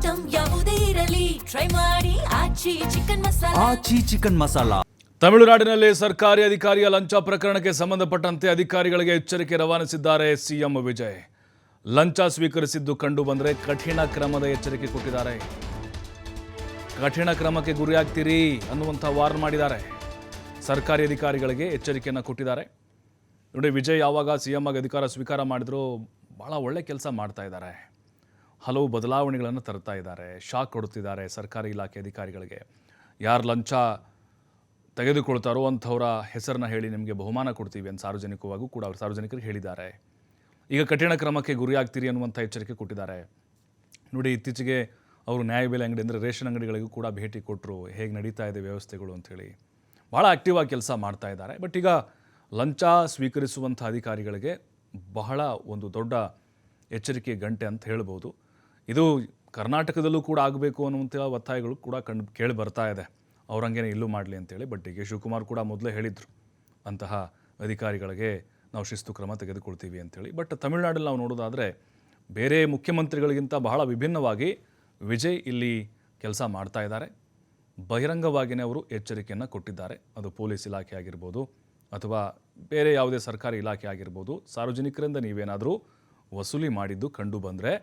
Item ಯಾವುದೇ ಇರಲಿ try ಮಾಡಿ ಆಚಿ ಚಿಕನ್ ಮಸಾಲಾ. ತಮಿಳುನಾಡಿನಲ್ಲಿ ಸರ್ಕಾರಿ ಅಧಿಕಾರಿಯ ಲಂಚ ಪ್ರಕರಣಕ್ಕೆ ಸಂಬಂಧಪಟ್ಟಂತೆ ಅಧಿಕಾರಿಗಳಿಗೆ ಎಚ್ಚರಿಕೆ ರವಾನಿಸಿದ್ದಾರೆ ಸಿಎಂ ವಿಜಯ್. ಲಂಚ ಸ್ವೀಕರಿಸಿದ್ದು ಕಂಡು ಬಂದರೆ ಕಠಿಣ ಕ್ರಮದ ಎಚ್ಚರಿಕೆ ಕೊಟ್ಟಿದ್ದಾರೆ. ಕಠಿಣ ಕ್ರಮಕ್ಕೆ ಗುರಿಯಾಗ್ತೀರಿ ಅನ್ನುವಂಥ ವಾರ್ನ್ ಮಾಡಿದ್ದಾರೆ. ಸರ್ಕಾರಿ ಅಧಿಕಾರಿಗಳಿಗೆ ಎಚ್ಚರಿಕೆಯನ್ನು ಕೊಟ್ಟಿದ್ದಾರೆ. ನೋಡಿ, ವಿಜಯ್ ಯಾವಾಗ ಸಿಎಂ ಆಗಿ ಅಧಿಕಾರ ಸ್ವೀಕಾರ ಮಾಡಿದ್ರು ಭಾಳ ಒಳ್ಳೆ ಕೆಲಸ ಮಾಡ್ತಾ ಇದ್ದಾರೆ. ಹಲವು ಬದಲಾವಣೆಗಳನ್ನು ತರ್ತಾ ಇದ್ದಾರೆ. ಶಾಕ್ ಕೊಡುತ್ತಿದ್ದಾರೆ ಸರ್ಕಾರಿ ಇಲಾಖೆ ಅಧಿಕಾರಿಗಳಿಗೆ. ಯಾರು ಲಂಚ ತೆಗೆದುಕೊಳ್ತಾರೋ ಅಂಥವರ ಹೆಸರನ್ನ ಹೇಳಿ ನಿಮಗೆ ಬಹುಮಾನ ಕೊಡ್ತೀವಿ ಅಂತ ಸಾರ್ವಜನಿಕವಾಗೂ ಕೂಡ ಅವರು ಸಾರ್ವಜನಿಕರಿಗೆ ಹೇಳಿದ್ದಾರೆ. ಈಗ ಕಠಿಣ ಕ್ರಮಕ್ಕೆ ಗುರಿಯಾಗ್ತೀರಿ ಅನ್ನುವಂಥ ಎಚ್ಚರಿಕೆ ಕೊಟ್ಟಿದ್ದಾರೆ. ನೋಡಿ, ಇತ್ತೀಚೆಗೆ ಅವರು ನ್ಯಾಯಬೆಲೆ ಅಂಗಡಿ ಅಂದರೆ ರೇಷನ್ ಅಂಗಡಿಗಳಿಗೂ ಕೂಡ ಭೇಟಿ ಕೊಟ್ಟರು. ಹೇಗೆ ನಡೀತಾ ಇದೆ ವ್ಯವಸ್ಥೆಗಳು ಅಂಥೇಳಿ ಭಾಳ ಆ್ಯಕ್ಟಿವ್ ಆಗಿ ಕೆಲಸ ಮಾಡ್ತಾ ಇದ್ದಾರೆ. ಬಟ್ ಈಗ ಲಂಚ ಸ್ವೀಕರಿಸುವಂಥ ಅಧಿಕಾರಿಗಳಿಗೆ ಬಹಳ ಒಂದು ದೊಡ್ಡ ಎಚ್ಚರಿಕೆ ಗಂಟೆ ಅಂತ ಹೇಳ್ಬೋದು. ಇದು ಕರ್ನಾಟಕದಲ್ಲೂ ಕೂಡ ಆಗಬೇಕು ಅನ್ನುವಂಥ ಒತ್ತಾಯಗಳು ಕೂಡ ಕೇಳಿ ಬರ್ತಾ ಇದೆ. ಅವರಂಗೇನೆ ಇಲ್ಲೂ ಮಾಡಲಿ ಅಂತೇಳಿ. ಬಟ್ ಡಿ ಕೆ ಶಿವಕುಮಾರ್ ಕೂಡ ಮೊದಲೇ ಹೇಳಿದರು, ಅಂತಹ ಅಧಿಕಾರಿಗಳಿಗೆ ನಾವು ಶಿಸ್ತು ಕ್ರಮ ತೆಗೆದುಕೊಳ್ತೀವಿ ಅಂತೇಳಿ. ಬಟ್ ತಮಿಳುನಾಡಲ್ಲಿ ನಾವು ನೋಡೋದಾದರೆ ಬೇರೆ ಮುಖ್ಯಮಂತ್ರಿಗಳಿಗಿಂತ ಬಹಳ ವಿಭಿನ್ನವಾಗಿ ವಿಜಯ್ ಇಲ್ಲಿ ಕೆಲಸ ಮಾಡ್ತಾ ಇದ್ದಾರೆ. ಬಹಿರಂಗವಾಗಿಯೇ ಅವರು ಎಚ್ಚರಿಕೆಯನ್ನು ಕೊಟ್ಟಿದ್ದಾರೆ. ಅದು ಪೊಲೀಸ್ ಇಲಾಖೆ ಆಗಿರ್ಬೋದು ಅಥವಾ ಬೇರೆ ಯಾವುದೇ ಸರ್ಕಾರಿ ಇಲಾಖೆ ಆಗಿರ್ಬೋದು. ಸಾರ್ವಜನಿಕರಿಂದ ನೀವೇನಾದರೂ ವಸೂಲಿ ಮಾಡಿದ್ದು ಕಂಡು ಬಂದರೆ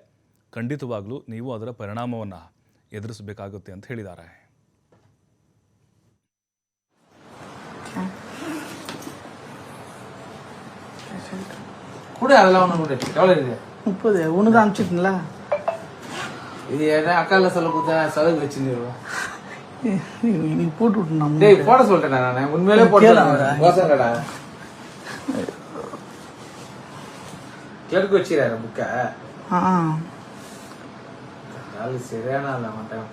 ಖಂಡಿತವಾಗ್ಲೂ ನೀವು ಅದರ ಪರಿಣಾಮವನ್ನು ಎದುರಿಸಬೇಕಾಗುತ್ತೆ ಅಂತ ಹೇಳಿದ್ದಾರೆ. கூட அதெல்லாம் ஒண்ணு கூட எவ்வளவு இருக்கு 30 உனக்கு அனுப்பிச்சிட்டீங்களா? இது என்ன அக்கால சொல்ல கொடுத்தா செலவு வச்சுருவா நீ போட்டு விட்டுனா டேய் போட சொல்றேன் நான் உண்மையிலே போடுறேன் கோசங்கடா கேட்க வச்சிராரு புக்க ஆ நாளை சரியான இல்ல மாட்டேன்